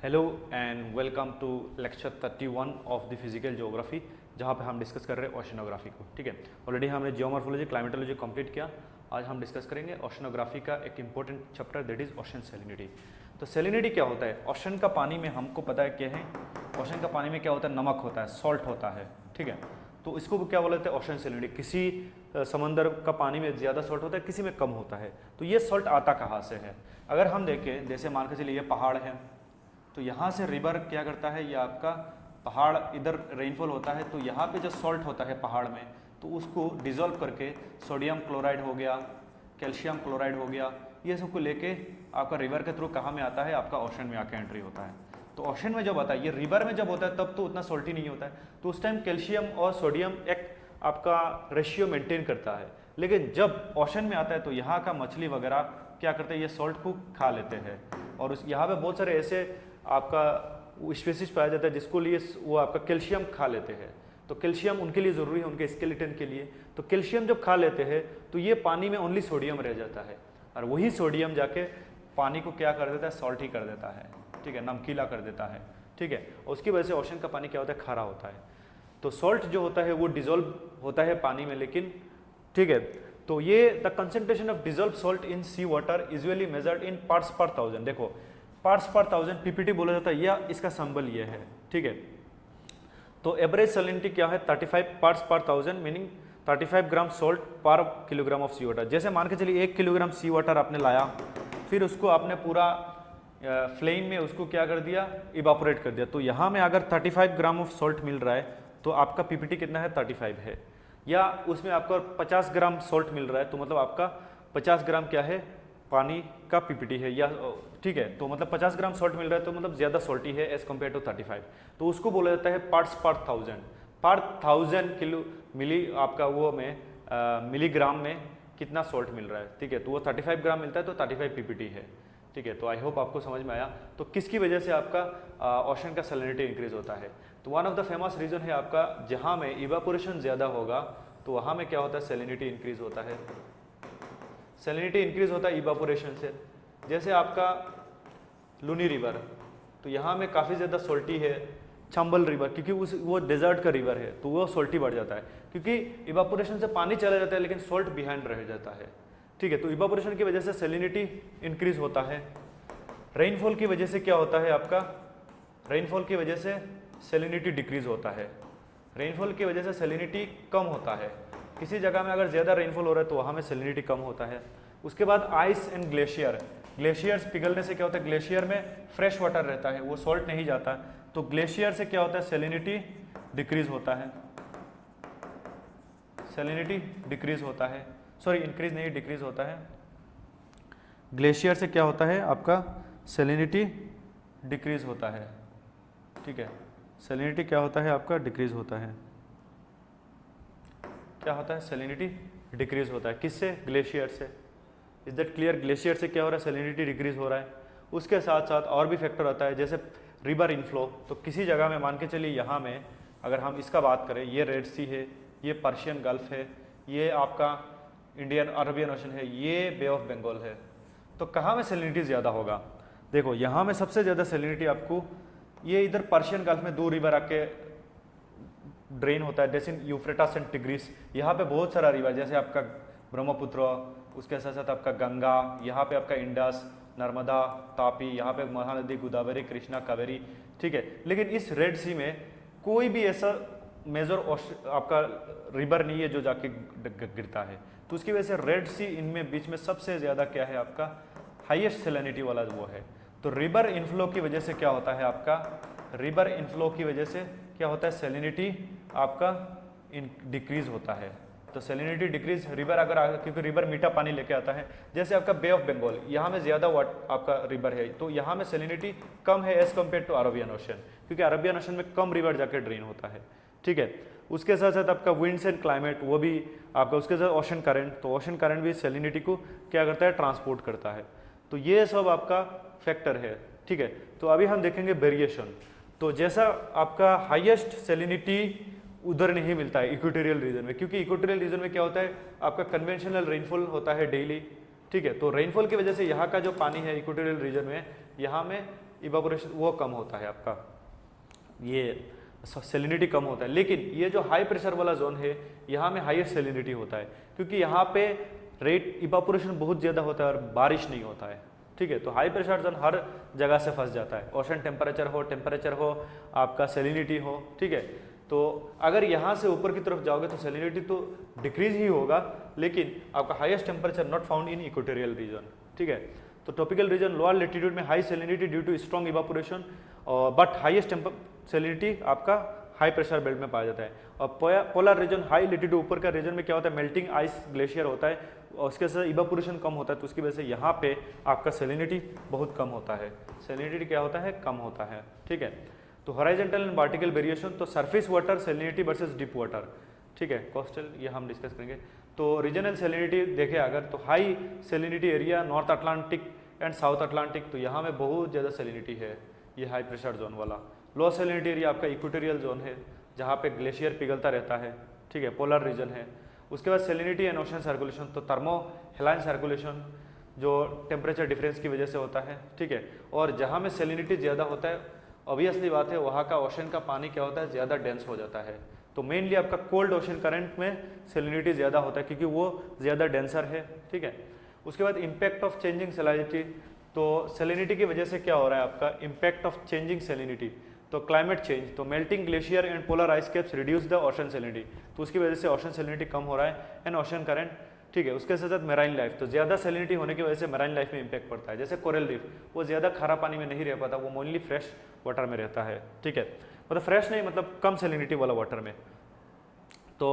Hello and welcome to lecture 31 of the physical geography, जहाँ पे हम डिस्कस कर रहे हैं ओशनोग्राफी को। ठीक है, ऑलरेडी हमने जियोमॉर्फोलॉजी क्लाइमेटोलॉजी कंप्लीट किया। आज हम डिस्कस करेंगे ओशनोग्राफी का एक important chapter, that is ocean salinity. तो सैलिनिटी क्या होता है? ओशन का पानी में हमको पता है क्या है, ओशन का पानी में क्या होता है, नमक होता है, सॉल्ट होता है। ठीक है, तो इसको क्या बोलते हैं, ओशन सैलिनिटी। किसी समंदर का पानी में ज़्यादा सॉल्ट होता है, किसी में कम होता है। तो ये सॉल्ट आता कहाँ से है? अगर हम देखें, जैसे मान के चलिए ये पहाड़ है, तो यहाँ से रिवर क्या करता है, ये आपका पहाड़ इधर रेनफॉल होता है, तो यहाँ पे जो सॉल्ट होता है पहाड़ में, तो उसको डिज़ोल्व करके सोडियम क्लोराइड हो गया, कैल्शियम क्लोराइड हो गया, ये सब को लेके आपका रिवर के थ्रू कहाँ में आता है, आपका ओशन में आके एंट्री होता है। तो ओशन में जब आता है, ये रिवर में जब होता है तब तो उतना सॉल्टी नहीं होता है, तो उस टाइम कैल्शियम और सोडियम एक आपका रेशियो मेंटेन करता है। लेकिन जब ओशन में आता है तो यहाँ का मछली वगैरह क्या करते हैं, ये सॉल्ट को खा लेते हैं। और उस यहाँ पे बहुत सारे ऐसे आपका स्पीसीज पाया जाता है जिसको लिए वो आपका कैल्शियम खा लेते हैं। तो कैल्शियम उनके लिए ज़रूरी है, उनके स्केलेटन के लिए। तो कैल्शियम जब खा लेते हैं तो ये पानी में ओनली सोडियम रह जाता है, और वही सोडियम जाके पानी को क्या कर देता है, सॉल्टी कर देता है। ठीक है, नमकीला कर देता है। ठीक है, और उसकी वजह से ओशन का पानी क्या होता है, खारा होता है। तो सॉल्ट जो होता है वो डिजोल्व होता है पानी में, लेकिन ठीक है, तो ये the concentration of dissolve salt in sea water usually measured in parts per thousand. देखो, पार्ट्स पर थाउजेंड पीपीटी बोला जाता है, या इसका सिंबल ये है। ठीक है, तो एवरेज सैलिनिटी क्या है, 35 पार्ट्स पर थाउजेंड, मीनिंग 35 ग्राम सॉल्ट पर किलोग्राम ऑफ सी वाटर। जैसे मान के चलिए 1 किलोग्राम सी वाटर आपने लाया, फिर उसको आपने पूरा फ्लेम में उसको क्या कर दिया, इवापोरेट कर दिया। तो यहाँ में अगर 35 ग्राम ऑफ सॉल्ट मिल रहा है तो आपका पीपीटी कितना है, 35 है। या उसमें आपको 50 ग्राम सॉल्ट मिल रहा है तो मतलब आपका 50 ग्राम क्या है, पानी का पीपीटी है। या ठीक है, तो मतलब 50 ग्राम सॉल्ट मिल रहा है तो मतलब ज़्यादा सॉल्टी है एज कम्पेयर टू 35। तो उसको बोला जाता है पार्ट्स पर थाउजेंड। पर थाउजेंड किलो मिली आपका वो में मिलीग्राम में कितना सॉल्ट मिल रहा है। ठीक है, तो वो 35 ग्राम मिलता है तो 35 पीपीटी है। ठीक है, तो आई होप आपको समझ में आया। तो किसकी वजह से आपका ओशन का सैलिनिटी इंक्रीज होता है? तो one of the famous reason है आपका, जहाँ में इवापोरेशन ज़्यादा होगा तो वहाँ में क्या होता है, सैलिनिटी इंक्रीज होता है। सैलिनिटी इंक्रीज होता है इवापोरेशन से। जैसे आपका लूनी रिवर, तो यहाँ में काफ़ी ज़्यादा सॉल्टी है। चंबल रिवर, क्योंकि वो डेजर्ट का रिवर है तो वो सॉल्टी बढ़ जाता है, क्योंकि इवापोरेशन से पानी चला जाता है लेकिन सॉल्ट बिहाइंड रह जाता है। ठीक है, तो इवापोरेशन की वजह से सैलिनिटी इंक्रीज होता है। रेनफॉल की वजह से क्या होता है आपका, रेनफॉल की वजह से सैलिनिटी डिक्रीज होता है। रेनफॉल की वजह से सैलिनिटी कम होता है। किसी जगह में अगर ज़्यादा रेनफॉल हो रहा है तो वहाँ में सैलिनिटी कम होता है। उसके बाद आइस एंड ग्लेशियर, ग्लेशियर्स पिघलने से क्या होता है, ग्लेशियर में फ्रेश वाटर रहता है, वो सॉल्ट नहीं जाता, तो ग्लेशियर से क्या होता है, सैलिनिटी डिक्रीज होता है। सैलिनिटी डिक्रीज होता है, सॉरी इंक्रीज नहीं, डिक्रीज होता है। ग्लेशियर से क्या होता है आपका, सैलिनिटी डिक्रीज होता है। ठीक है, सैलिनिटी क्या होता है आपका, डिक्रीज होता है। क्या होता है, सैलिनिटी डिक्रीज होता है। किससे, ग्लेशियर से। Is that clear? ग्लेशियर से क्या हो रहा है, सैलिनिटी डिक्रीज हो रहा है। उसके साथ साथ और भी फैक्टर आता है, जैसे रिवर इनफ्लो। तो किसी जगह में मान के चलिए, यहाँ में अगर हम इसका बात करें, ये रेड सी है, ये पर्शियन गल्फ है, ये आपका इंडियन अरबियन ओशन है, ये बे ऑफ बंगाल है, तो कहाँ में सैलिनिटी ज़्यादा होगा? देखो, यहाँ में सबसे ज़्यादा सैलिनिटी आपको ये इधर पर्शियन गल्फ में 2 रिवर आके ड्रेन होता है, जैसे यूफ्रेटस एंड टिग्रिस। यहाँ पे बहुत सारा रिवर, जैसे आपका ब्रह्मपुत्र, उसके साथ साथ आपका गंगा, यहाँ पे आपका इंडस, नर्मदा, तापी, यहाँ पे महानदी, गोदावरी, कृष्णा, कावेरी। ठीक है, लेकिन इस रेड सी में कोई भी ऐसा मेजर आपका रिवर नहीं है जो जाके गिरता है, तो उसकी वजह से रेड सी इनमें बीच में सबसे ज़्यादा क्या है आपका, हाईएस्ट सैलिनिटी वाला वो है। तो रिवर इनफ्लो की वजह से क्या होता है आपका, रिवर इनफ्लो की वजह से क्या होता है, सैलिनिटी आपका डिक्रीज होता है। तो सैलिनिटी डिक्रीज, रिवर अगर क्योंकि रिवर मीठा पानी लेके आता है, जैसे आपका बे ऑफ बंगाल, यहाँ में ज़्यादा आपका रिवर है, तो यहाँ में सैलिनिटी कम है as compare to Arabian Ocean, क्योंकि अरबियन ओशन में कम रिवर जाके ड्रेन होता है। ठीक है, उसके साथ साथ आपका विंड्स एंड क्लाइमेट, वो भी आपका, उसके साथ ओशन करंट, तो ओशन करंट भी सैलिनिटी को क्या करता है, ट्रांसपोर्ट करता है। तो ये सब आपका फैक्टर है। ठीक है, तो अभी हम देखेंगे वेरिएशन। तो जैसा आपका हाईएस्ट सैलिनिटी उधर नहीं मिलता है इक्वेटोरियल रीजन में, क्योंकि इक्वेटोरियल रीजन में क्या होता है, आपका कन्वेंशनल रेनफॉल होता है डेली, ठीक है। तो रेनफॉल की वजह से यहाँ का जो पानी है इक्वेटोरियल रीजन में, यहाँ में इवापोरेशन वो कम होता है, आपका ये सैलिनिटी कम होता है। लेकिन ये जो हाई प्रेशर वाला जोन है, यहाँ में हाईएस्ट सैलिनिटी होता है, क्योंकि यहाँ पे रेट इवापोरेशन बहुत ज़्यादा होता है और बारिश नहीं होता है, ठीक है। तो हाई प्रेशर जोन हर जगह से फंस जाता है, ओशन टेम्परेचर हो, आपका सैलिनिटी हो, ठीक है। तो अगर यहाँ से ऊपर की तरफ जाओगे तो सैलिनिटी तो डिक्रीज ही होगा, लेकिन आपका highest temperature not found in equatorial region, ठीक है। तो ट्रॉपिकल रीजन लोअर लेटीट्यूड में high salinity due to strong evaporation, but highest salinity आपका हाई प्रेशर बेल्ट में पाया जाता है। और पोलर रीजन हाई लेटीट्यूड ऊपर का रीजन में क्या होता है, मेल्टिंग आइस ग्लेशियर होता है और उसके साथ इवापोरेशन कम होता है, तो उसकी वजह से यहाँ पे आपका सैलिनिटी बहुत कम होता है, सैलिनिटी क्या होता है, कम होता है, ठीक है। तो हॉरिजॉन्टल एंड वर्टिकल वेरिएशन, तो surface water salinity versus deep water, ठीक है, कोस्टल ये हम डिस्कस करेंगे। तो रीजनल सैलिनिटी देखें अगर, तो high salinity area north Atlantic and south Atlantic, तो यहाँ में बहुत ज़्यादा सैलिनिटी है, ये हाई प्रेशर जोन वाला। लो सैलिनिटी एरिया आपका इक्वेटोरियल जोन है, जहाँ पे ग्लेशियर पिघलता रहता है, ठीक है, पोलर रीजन है। उसके बाद सैलिनिटी एंड ओशन सर्कुलेशन, तो थर्मो हेलाइन सर्कुलेशन जो टेम्परेचर डिफरेंस की वजह से होता है, ठीक है। और जहाँ में सैलिनिटी ज़्यादा होता है, ऑब्वियसली बात है वहाँ का ओशन का पानी क्या होता है, ज़्यादा डेंस हो जाता है। तो मेनली आपका कोल्ड ओशन करंट में सैलिनिटी ज़्यादा होता है, क्योंकि वो ज़्यादा डेंसर है, ठीक है। उसके बाद इम्पैक्ट ऑफ चेंजिंग सैलिनिटी, तो सैलिनिटी की वजह से क्या हो रहा है आपका, इम्पैक्ट ऑफ चेंजिंग सैलिनिटी, तो क्लाइमेट चेंज, तो melting glacier and polar ice caps reduce the ocean salinity, तो उसकी वजह से ओशन सैलिनिटी कम हो रहा है एंड ओशन करंट, ठीक है। उसके साथ साथ मेराइन लाइफ, तो ज़्यादा सैलिनिटी होने की वजह से मेराइन लाइफ में इम्पैक्ट पड़ता है। जैसे कोरल रीफ, वो ज़्यादा खारा पानी में नहीं रह पाता, वो मोनली फ्रेश वाटर में रहता है, ठीक है, मतलब फ्रेश नहीं, मतलब कम सैलिनिटी वाला वाटर में। तो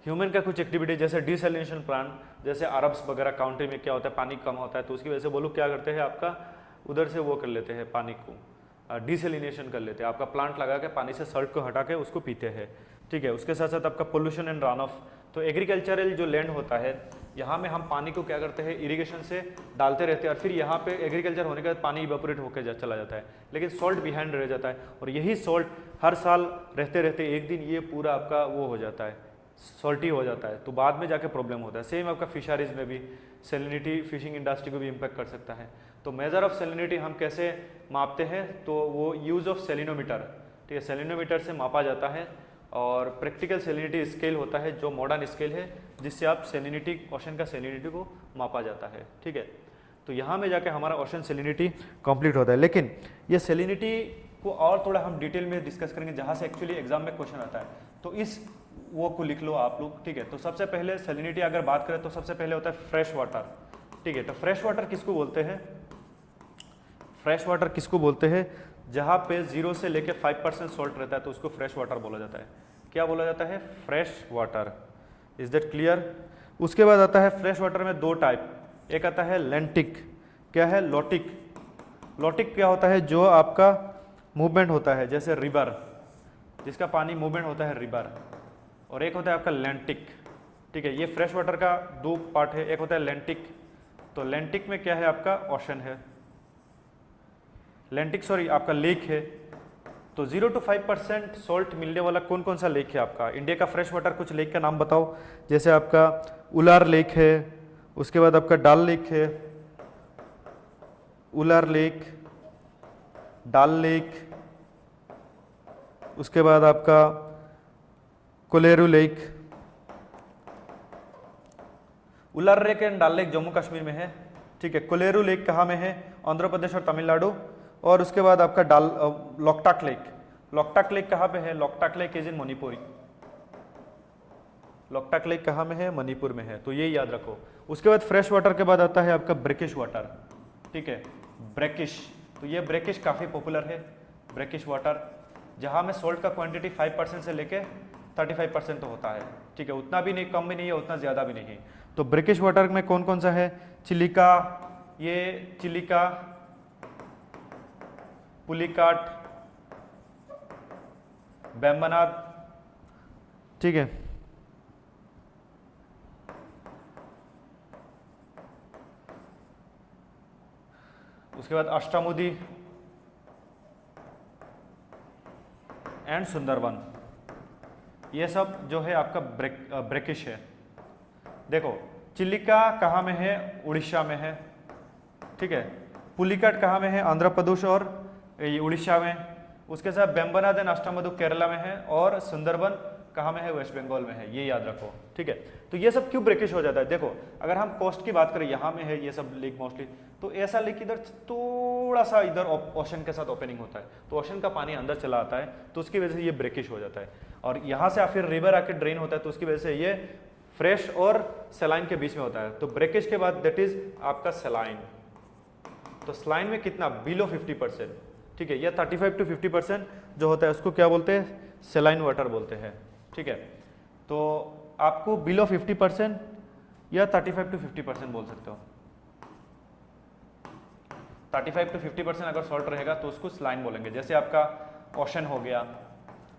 ह्यूमन का कुछ एक्टिविटी जैसे डिसैलिनेशन प्लांट, जैसे अरब्स वगैरह काउंट्री में क्या होता है, पानी कम होता है, तो उसकी वजह से वो लोग क्या करते हैं, आपका उधर से वो कर लेते हैं, पानी को डिसैलिनेशन कर लेते हैं, आपका प्लांट लगा के पानी से सल्ट को हटा के उसको पीते हैं, ठीक है। उसके साथ साथ आपका पोल्यूशन एंड रन ऑफ, तो एग्रीकल्चरल जो लैंड होता है, यहाँ में हम पानी को क्या करते हैं, इरिगेशन से डालते रहते हैं, और फिर यहाँ पे एग्रीकल्चर होने के बाद पानी इवेपोरेट होकर चला जाता है, लेकिन सॉल्ट बिहाइंड रह जाता है, और यही सॉल्ट हर साल रहते रहते एक दिन ये पूरा आपका वो हो जाता है, सॉल्टी हो जाता है, तो बाद में जाके प्रॉब्लम होता है। सेम आपका फिशरीज में भी सैलिनिटी फिशिंग इंडस्ट्री को भी इम्पैक्ट कर सकता है। तो मेजर ऑफ सैलिनिटी हम कैसे मापते हैं, तो वो यूज़ ऑफ सेलिनोमीटर, ठीक है, सेलिनोमीटर से मापा जाता है। और प्रैक्टिकल सैलिनिटी स्केल होता है जो मॉडर्न स्केल है, जिससे आप सैलिनिटी ओशन का सैलिनिटी को मापा जाता है, ठीक है। तो यहाँ में जाके हमारा ओशन सैलिनिटी कंप्लीट होता है। लेकिन ये सैलिनिटी को और थोड़ा हम डिटेल में डिस्कस करेंगे, जहाँ से एक्चुअली एग्जाम में क्वेश्चन आता है, तो इस वो को लिख लो आप लोग, ठीक है। तो सबसे पहले सैलिनिटी अगर बात करें तो सबसे पहले होता है फ्रेश वाटर, ठीक है। तो फ्रेश वाटर किसको बोलते हैं, फ्रेश वाटर किसको बोलते हैं, जहाँ पे 0 से लेके 5% सॉल्ट रहता है, तो उसको फ्रेश वाटर बोला जाता है। क्या बोला जाता है, fresh water, is that clear. उसके बाद आता है फ्रेश वाटर में दो टाइप, एक आता है लेंटिक, क्या है, लोटिक। लोटिक क्या होता है, जो आपका मूवमेंट होता है, जैसे रिवर, जिसका पानी मूवमेंट होता है रिवर, और एक होता है आपका लेंटिक, ठीक है। ये फ्रेश वाटर का दो पार्ट है, एक होता है लेंटिक, तो लेंटिक में क्या है, आपका ओशन है, लेंटिक सॉरी आपका लेक है। तो 0 to 5% सॉल्ट मिलने वाला कौन कौन सा लेक है आपका, इंडिया का फ्रेश वाटर कुछ लेक का नाम बताओ। जैसे आपका उलार लेक है, उसके बाद आपका डाल लेक है, उलार लेक, डाल लेक, उसके बाद आपका Kolleru lake. Ular lake and डाल लेक जम्मू कश्मीर में है, ठीक है। कोलेरू लेक कहाँ में है, आंध्र प्रदेश और तमिलनाडु। और उसके बाद आपका लोकटाक लेक, लोकटाक लेक कहाँ पे है, Loktak lake is in Manipur, Loktak lake कहाँ में है, मणिपुर में है, तो ये याद रखो। उसके बाद फ्रेश वाटर के बाद आता है आपका ब्रेकिश वाटर, ठीक है, ब्रेकिश। तो ये ब्रेकिश काफ़ी पॉपुलर है, ब्रेकिश वाटर, जहाँ में सॉल्ट का क्वांटिटी 5% से लेके 35% तो होता है, ठीक है, उतना भी नहीं, कम भी नहीं है, उतना ज़्यादा भी नहीं है। तो ब्रेकिश वाटर में कौन कौन सा है, चिलिका, ये चिलिका, पुलिकाट, बैम्बनाद, ठीक है। उसके बाद अष्टामुदी एंड सुंदरवन, ये सब जो है आपका ब्रेकिश है। देखो चिलिका कहाँ में है? उड़ीसा में है, ठीक है। पुलिकट कहाँ में है? आंध्र प्रदेश और ये उड़ीसा में। उसके साथ बेम्बनाद एंड अष्टामधु केरला में है, और सुंदरबन कहाँ में है? वेस्ट बंगाल में है, ये याद रखो, ठीक है। तो ये सब क्यों ब्रेकिश हो जाता है? देखो अगर हम कोस्ट की बात करें, यहाँ में है ये सब लेक मोस्टली, तो ऐसा लेक इधर थोड़ा सा इधर ओशन के साथ ओपनिंग होता है, तो ओशन का पानी अंदर चला आता है, तो उसकी वजह से ये ब्रेकिश हो जाता है। और यहाँ से फिर रिवर आके ड्रेन होता है, तो उसकी वजह से ये फ्रेश और सेलाइन के बीच में होता है। तो ब्रेकिश के बाद दैट इज आपका सेलाइन। तो सेलाइन में कितना? बिलो 50%, ठीक है। या 35 to 50% जो होता है उसको क्या बोलते हैं? सेलाइन वाटर बोलते हैं, ठीक है। तो आपको बिलो 50% या 35 to 50% बोल सकते हो। 35 to 50% अगर सॉल्ट रहेगा तो उसको सेलाइन बोलेंगे। जैसे आपका ओशन हो गया,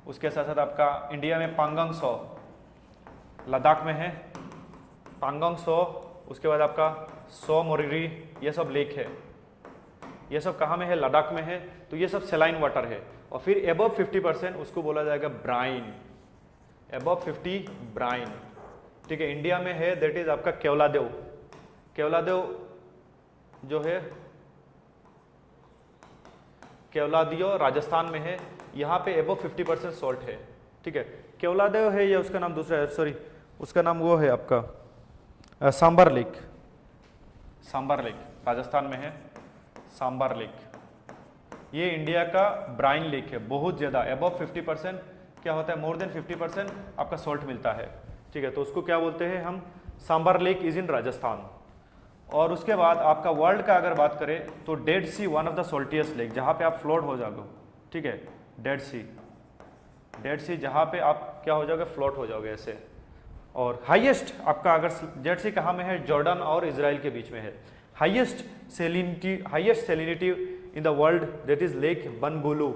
उसके साथ साथ आपका इंडिया में पांगोंग सो, लद्दाख में है पांगोंग सो, उसके बाद आपका सो मोरिरी, ये सब लेक है, ये सब कहाँ में है? लद्दाख में है। तो ये सब सेलाइन वाटर है। और फिर एबव 50% उसको बोला जाएगा ब्राइन, एबव 50 ब्राइन, ठीक है। इंडिया में है दैट इज आपका केवलादेव, केवलादेव जो है केवलादियो राजस्थान में है, यहाँ पे एबव 50% सॉल्ट है, ठीक है। केवलादेव है या उसका नाम दूसरा है, सॉरी उसका नाम वो है आपका सांबर लेक, सांबर लेक राजस्थान में है, सांबर लेक। ये इंडिया का ब्राइन लेक है, बहुत ज़्यादा एबव 50% क्या होता है? मोर देन 50% आपका सॉल्ट मिलता है, ठीक है। तो उसको क्या बोलते हैं हम? Sambhar lake is in Rajasthan. और उसके बाद आपका वर्ल्ड का अगर बात करें तो Dead Sea one of the saltiest lake, जहाँ पे आप फ्लोट हो जाओगे, ठीक है। डेड सी, डेड सी जहाँ पे आप क्या हो जाओगे? फ्लोट हो जाओगे ऐसे। और हाईएस्ट आपका अगर डेड सी कहाँ में है? जॉर्डन और इजराइल के बीच में है। Highest salinity in the world that is lake बनगुलू,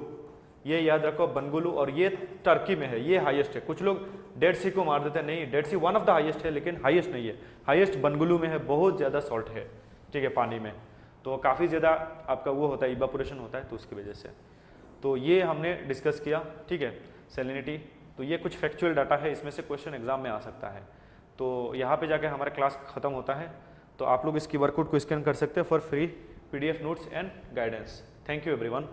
ये याद रखो बनगुलू, और ये टर्की में है, ये हाईएस्ट है। कुछ लोग डेड सी को मार देते हैं, नहीं, Dead Sea one of the highest है, लेकिन हाईएस्ट नहीं है, हाईएस्ट बनगुलू में है, बहुत ज़्यादा सॉल्ट है, ठीक है, पानी में। तो काफ़ी ज़्यादा आपका वो होता है, इवापोरेशन होता है, तो उसकी वजह से। तो ये हमने डिस्कस किया, ठीक है, सेलिनिटी। तो ये कुछ फैक्चुअल डाटा है, इसमें से क्वेश्चन एग्जाम में आ सकता है। तो यहाँ पे जाके हमारा क्लास खत्म होता है, तो आप लोग इसकी वर्कआउट को स्कैन कर सकते हैं for free PDF notes and guidance. Thank you everyone.